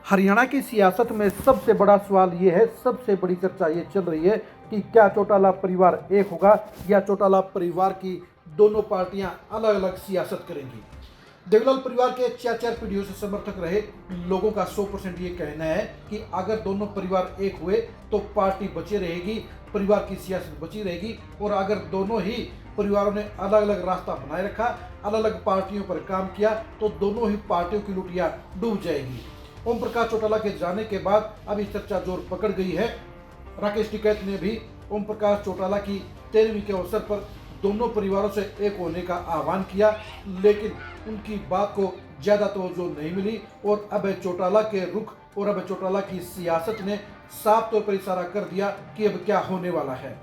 हरियाणा की सियासत में सबसे बड़ा सवाल ये है, सबसे बड़ी चर्चा ये चल रही है कि क्या चौटाला परिवार एक होगा या चौटाला परिवार की दोनों पार्टियां अलग अलग सियासत करेंगी। देवीलाल परिवार के 4 पीढ़ियों से समर्थक रहे लोगों का 100% ये कहना है कि अगर दोनों परिवार एक हुए तो पार्टी बची रहेगी, परिवार की सियासत बची रहेगी। और अगर दोनों ही परिवारों ने अलग अलग रास्ता बनाए रखा, अलग अलग पार्टियों पर काम किया, तो दोनों ही पार्टियों की लुटिया डूब जाएगी। ओम प्रकाश चौटाला के जाने के बाद अभी चर्चा जोर पकड़ गई है। राकेश टिकैत ने भी ओम प्रकाश चौटाला की 13वीं के अवसर पर दोनों परिवारों से एक होने का आह्वान किया, लेकिन उनकी बात को ज्यादा तवज्जो नहीं मिली और अभय चौटाला के रुख और अभय चौटाला की सियासत ने साफ तौर पर इशारा कर दिया कि अब क्या होने वाला है।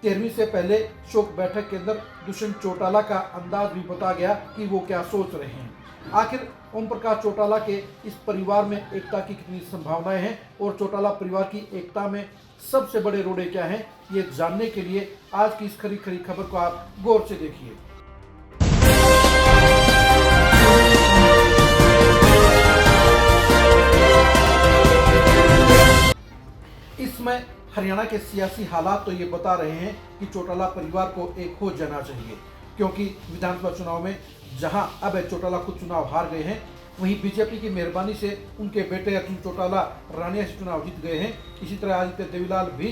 13वीं से पहले शोक बैठक के अंदर दुष्यंत चौटाला का अंदाज भी बता गया कि वो क्या सोच रहे हैं। आखिर ओम प्रकाश चौटाला के इस परिवार में एकता की कितनी संभावनाएं हैं और चौटाला परिवार की एकता में सबसे बड़े रोड़े क्या हैं, ये जानने के लिए आज की इस खरी खरी खबर को आप गौर से देखिए। इसमें हरियाणा के सियासी हालात तो ये बता रहे हैं कि चौटाला परिवार को एक हो जाना चाहिए, क्योंकि विधानसभा चुनाव में जहां अभय चौटाला खुद चुनाव हार गए हैं, वहीं बीजेपी की मेहरबानी से उनके बेटे अर्जुन चौटाला रानिया से चुनाव जीत गए हैं। इसी तरह आदित्य देवीलाल भी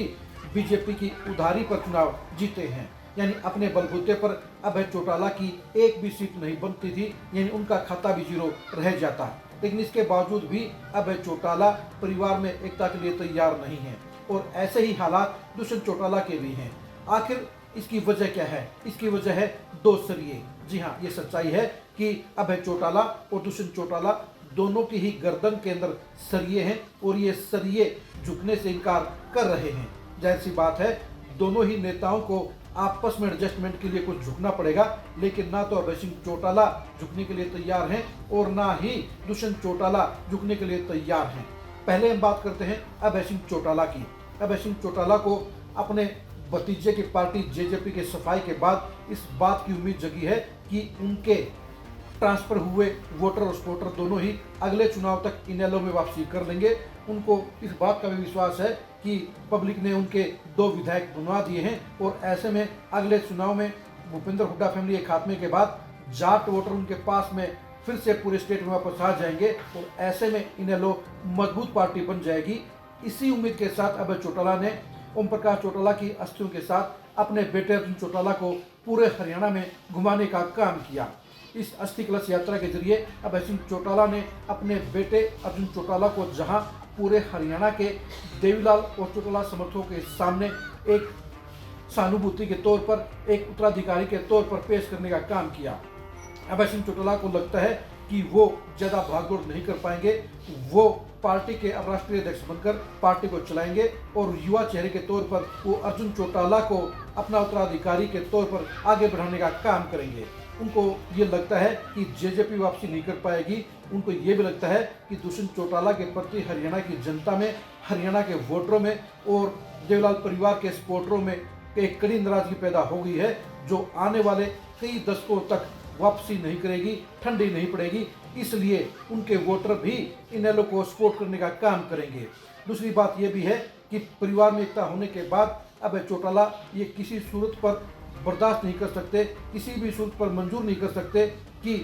बीजेपी की उधारी पर चुनाव जीते हैं, यानी अपने बलबूते पर अभय चौटाला की एक भी सीट नहीं बनती थी, यानी उनका खाता भी जीरो रह जाता। लेकिन इसके बावजूद भी अभय चौटाला परिवार में एकता के लिए तैयार नहीं है और ऐसे ही हालात दुष्यंत चौटाला के भी हैं। आखिर इसकी वजह क्या है? इसकी वजह है दो सरिये। जी हाँ, ये सच्चाई है कि अभय चौटाला और दुष्यंत चौटाला दोनों की ही गर्दन के अंदर सरिये हैं और ये सरिये झुकने से इनकार कर रहे हैं। जाहिर सी बात है, दोनों ही नेताओं को आपस में एडजस्टमेंट के लिए कुछ झुकना पड़ेगा, लेकिन ना तो अभय सिंह चौटाला झुकने के लिए तैयार हैं और ना ही दुष्यंत चौटाला झुकने के लिए तैयार हैं। पहले हम बात करते हैं अभय सिंह चौटाला की। अभय सिंह चौटाला को अपने भतीजे की पार्टी जेजेपी के सफाई के बाद इस बात की उम्मीद जगी है कि उनके ट्रांसफर हुए वोटर और सपोर्टर दोनों ही अगले चुनाव तक इनेलो में वापसी कर लेंगे। उनको इस बात का भी विश्वास है कि पब्लिक ने उनके 2 विधायक बनवा दिए हैं और ऐसे में अगले चुनाव में भूपेंद्र हुड्डा फैमिली के खात्मे के बाद जाट वोटर उनके पास में फिर से पूरे स्टेट में वापस आ जाएंगे और ऐसे में इनेलो मजबूत पार्टी बन जाएगी। इसी उम्मीद के साथ अभय चौटाला ने ओम प्रकाश चौटाला की अस्थियों के साथ अपने बेटे अर्जुन चौटाला को पूरे हरियाणा में घुमाने का काम किया। इस अस्थि कलश यात्रा के जरिए अभय सिंह चौटाला ने अपने बेटे अर्जुन चौटाला को जहां पूरे हरियाणा के देवीलाल और चौटाला समर्थकों के सामने एक सहानुभूति के तौर पर, एक उत्तराधिकारी के तौर पर पेश करने का काम किया। अभय सिंह चौटाला को लगता है कि वो ज़्यादा भागदौड़ नहीं कर पाएंगे, वो पार्टी के अब राष्ट्रीय अध्यक्ष बनकर पार्टी को चलाएंगे और युवा चेहरे के तौर पर वो अर्जुन चौटाला को अपना उत्तराधिकारी के तौर पर आगे बढ़ाने का काम करेंगे। उनको ये लगता है कि जेजेपी वापसी नहीं कर पाएगी। उनको ये भी लगता है कि दुष्यंत चौटाला के प्रति हरियाणा की जनता में, हरियाणा के वोटरों में और देवीलाल परिवार के सपोर्टरों में एक कड़ी नाराजगी पैदा हो गई है, जो आने वाले कई दशकों तक वापसी नहीं करेगी, ठंडी नहीं पड़ेगी। इसलिए उनके वोटर भी इनेलो को सपोर्ट करने का काम करेंगे। दूसरी बात यह भी है कि परिवार में एकता होने के बाद अभय चौटाला ये किसी सूरत पर बर्दाश्त नहीं कर सकते, किसी भी सूरत पर मंजूर नहीं कर सकते कि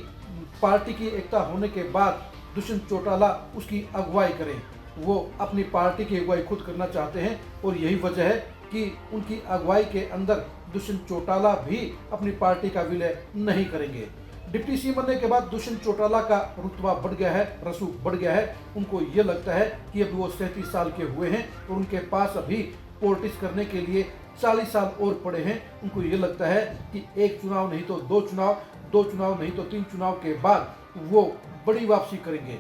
पार्टी की एकता होने के बाद दुष्यंत चौटाला उसकी अगुवाई करें। वो अपनी पार्टी की अगुवाई खुद करना चाहते हैं और यही वजह है कि उनकी अगुवाई के अंदर दुष्यंत चौटाला भी अपनी पार्टी का विलय नहीं करेंगे। डिप्टी सीएम बनने के बाद दुष्यंत चौटाला का रुतबा बढ़ गया है, रसूख बढ़ गया है। उनको ये लगता है कि अभी वो 37 साल के हुए हैं और उनके पास अभी पॉलिटिक्स करने के लिए 40 साल और पड़े हैं। उनको ये लगता है कि एक चुनाव नहीं तो 2 चुनाव, 2 चुनाव नहीं तो 3 चुनाव के बाद वो बड़ी वापसी करेंगे।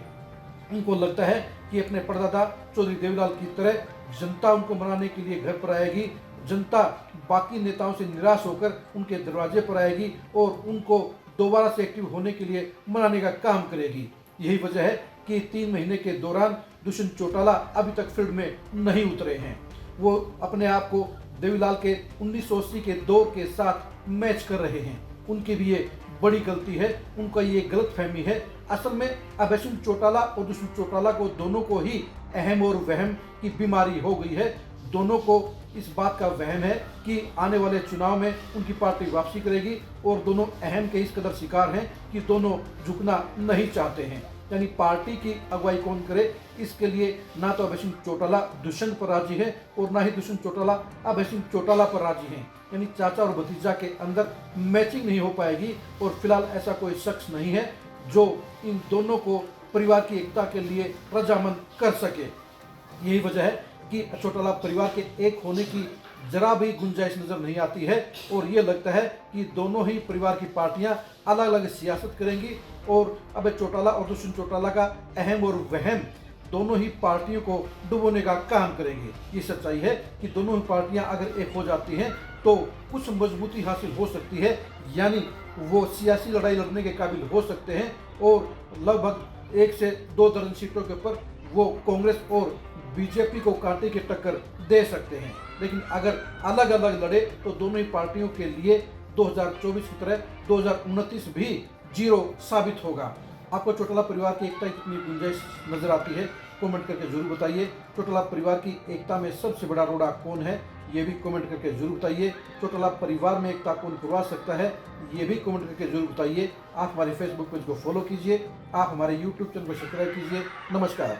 उनको लगता है कि अपने परदादा चौधरी देवीलाल की तरह जनता उनको मनाने के लिए घर पर आएगी, जनता बाकी नेताओं से निराश होकर उनके दरवाजे पर आएगी और उनको दोबारा से एक्टिव होने के लिए मनाने का काम करेगी। यही वजह है कि 3 महीने के दौरान दुष्यंत चौटाला अभी तक फील्ड में नहीं उतरे हैं। वो अपने आप को देवीलाल के 1980 के दौर के साथ मैच कर रहे हैं। उनकी भी ये बड़ी गलती है, उनका ये गलत फहमी है। असल में अभय सिंह चौटाला और दुष्यंत चौटाला को दोनों को ही अहम और वहम की बीमारी हो गई है। दोनों को इस बात का वहम है कि आने वाले चुनाव में उनकी पार्टी वापसी करेगी और दोनों अहम के इस कदर शिकार हैं कि दोनों झुकना नहीं चाहते हैं। यानी पार्टी की अगुवाई कौन करे, इसके लिए ना तो अभय सिंह चौटाला दुष्यंत पर राजी है और ना ही दुष्यंत चौटाला अभय सिंह चौटाला पर राजी हैं। यानी चाचा और भतीजा के अंदर मैचिंग नहीं हो पाएगी और फिलहाल ऐसा कोई शख्स नहीं है जो इन दोनों को परिवार की एकता के लिए रजामंद कर सके। यही वजह है कि चौटाला परिवार के एक होने की जरा भी गुंजाइश नजर नहीं आती है और ये लगता है कि दोनों ही परिवार की पार्टियां अलग अलग सियासत करेंगी और अभय चौटाला और दुष्यंत चौटाला का अहम और वहम दोनों ही पार्टियों को डुबोने का काम करेंगे। ये सच्चाई है कि दोनों ही पार्टियां अगर एक हो जाती हैं तो कुछ मजबूती हासिल हो सकती है, यानी वो सियासी लड़ाई लड़ने के काबिल हो सकते हैं और लगभग 1 से 2 दर्जन सीटों के ऊपर वो कांग्रेस और बीजेपी को कांटे की टक्कर दे सकते हैं। लेकिन अगर अलग अलग लड़े तो दोनों ही पार्टियों के लिए 2024 की तरह 2029 भी जीरो साबित होगा। आपको चौटाला परिवार की एकता की कितनी गुंजाइश नजर आती है, कमेंट करके जरूर बताइए। चौटाला परिवार की एकता में सबसे बड़ा रोड़ा कौन है, ये भी कमेंट करके जरूर बताइए। चौटाला परिवार में एकता कौन करवा सकता है, ये भी कमेंट करके जरूर बताइए। आप हमारे फेसबुक पेज को फॉलो कीजिए, आप हमारे यूट्यूब चैनल को सब्सक्राइब कीजिए। नमस्कार।